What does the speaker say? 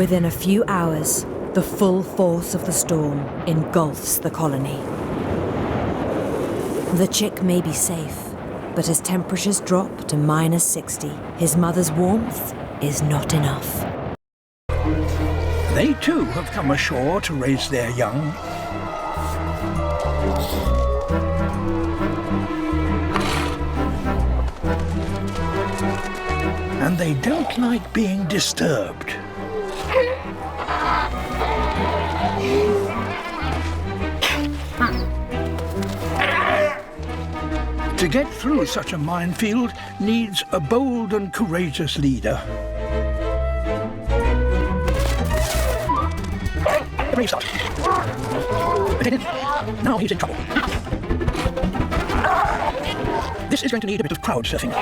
Within a few hours, the full force of the storm engulfs the colony. The chick may be safe, but as temperatures drop to -60, his mother's warmth is not enough. They too have come ashore to raise their young. And they don't like being disturbed. To get through such a minefield needs a bold and courageous leader. Brave start. Now he's in trouble. This is going to need a bit of crowd surfing.